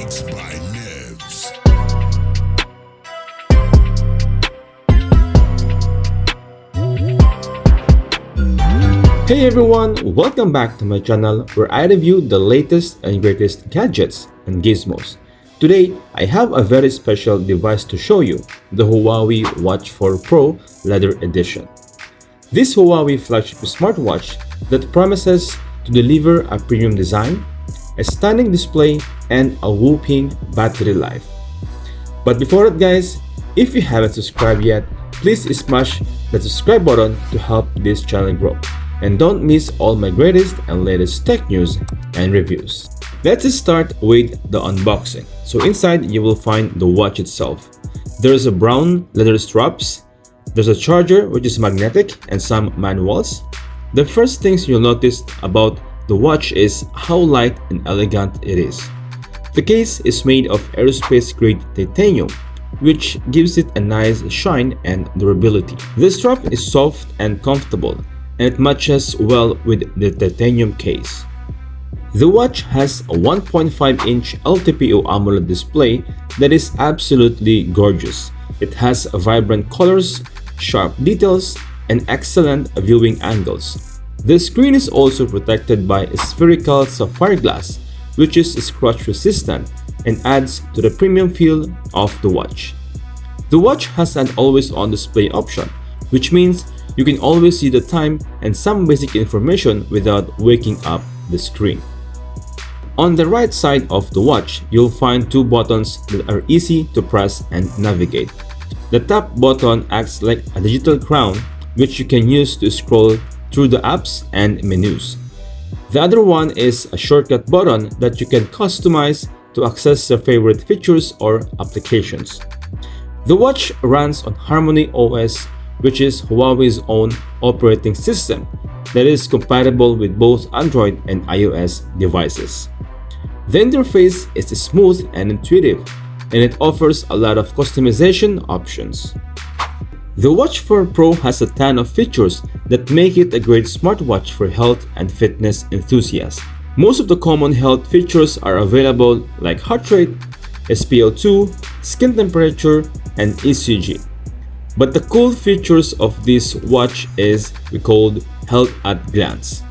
Beats by Nevs. Hey everyone, welcome back to my channel where I review the latest and greatest gadgets and gizmos. Today, I have a very special device to show you, the Huawei Watch 4 Pro Leather Edition. This Huawei flagship smartwatch that promises to deliver a premium design, a stunning display, and a whopping battery life. But before that guys, if you haven't subscribed yet, please smash the subscribe button to help this channel grow. And don't miss all my greatest and latest tech news and reviews. Let's start with the unboxing. So inside you will find the watch itself. There's a brown leather straps, there's a charger which is magnetic, and some manuals. The first things you'll notice about the watch is how light and elegant it is. The case is made of aerospace grade titanium, which gives it a nice shine and durability. The strap is soft and comfortable, and it matches well with the titanium case. The watch has a 1.5-inch LTPO AMOLED display that is absolutely gorgeous. It has vibrant colors, sharp details, and excellent viewing angles. The screen is also protected by a spherical sapphire glass, which is scratch resistant and adds to the premium feel of the watch. The watch has an always-on display option, which means you can always see the time and some basic information without waking up the screen. On the right side of the watch, you'll find two buttons that are easy to press and navigate. The top button acts like a digital crown, which you can use to scroll through the apps and menus. The other one is a shortcut button that you can customize to access your favorite features or applications. The watch runs on Harmony OS, which is Huawei's own operating system that is compatible with both Android and iOS devices. The interface is smooth and intuitive, and it offers a lot of customization options. The Watch 4 Pro has a ton of features that make it a great smartwatch for health and fitness enthusiasts. Most of the common health features are available, like heart rate, SpO2, skin temperature, and ECG. But the cool features of this watch is we called Health at Glance.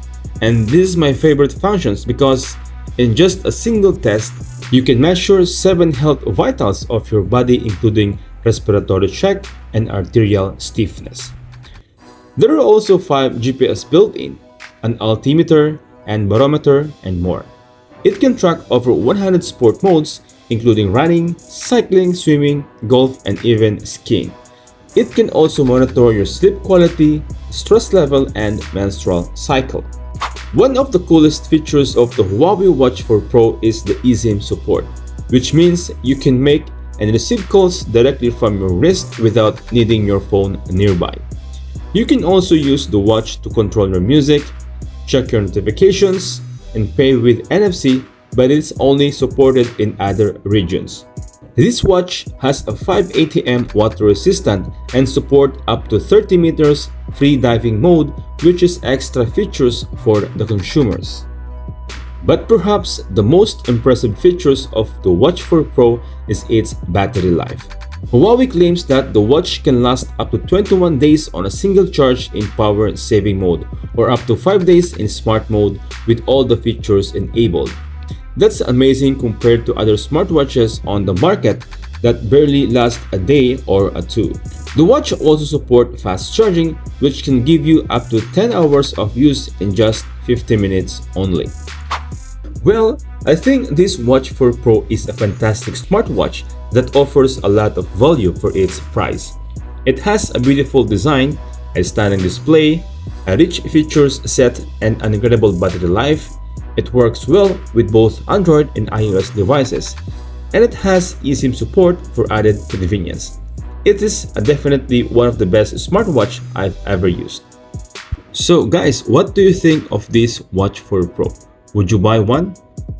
And this is my favorite functions because in just a single test, you can measure 7 health vitals of your body, including respiratory check and arterial stiffness. There are also 5 GPS built in, an altimeter and barometer, and more. It can track over 100 sport modes, including running, cycling, swimming, golf, and even skiing. It can also monitor your sleep quality, stress level, and menstrual cycle. One of the coolest features of the Huawei Watch 4 Pro is the eSIM support, which means you can make and receive calls directly from your wrist without needing your phone nearby. You can also use the watch to control your music, check your notifications, and pay with NFC, but it's only supported in other regions. This watch has a 580mm water resistant and support up to 30 meters free diving mode, which is extra features for the consumers. But perhaps the most impressive features of the Watch 4 Pro is its battery life. Huawei claims that the watch can last up to 21 days on a single charge in power saving mode, or up to 5 days in smart mode with all the features enabled. That's amazing compared to other smartwatches on the market that barely last a day or two. The watch also supports fast charging, which can give you up to 10 hours of use in just 50 minutes only. Well, I think this Watch 4 Pro is a fantastic smartwatch that offers a lot of value for its price. It has a beautiful design, a stunning display, a rich features set, and an incredible battery life. It works well with both Android and iOS devices, and it has eSIM support for added convenience. It is definitely one of the best smartwatch I've ever used. So guys, what do you think of this Watch 4 Pro? Would you buy one?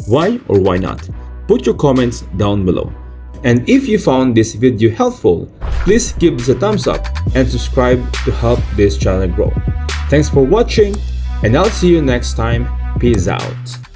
Why or why not? Put your comments down below. And if you found this video helpful, please give this a thumbs up and subscribe to help this channel grow. Thanks for watching, and I'll see you next time. Peace out.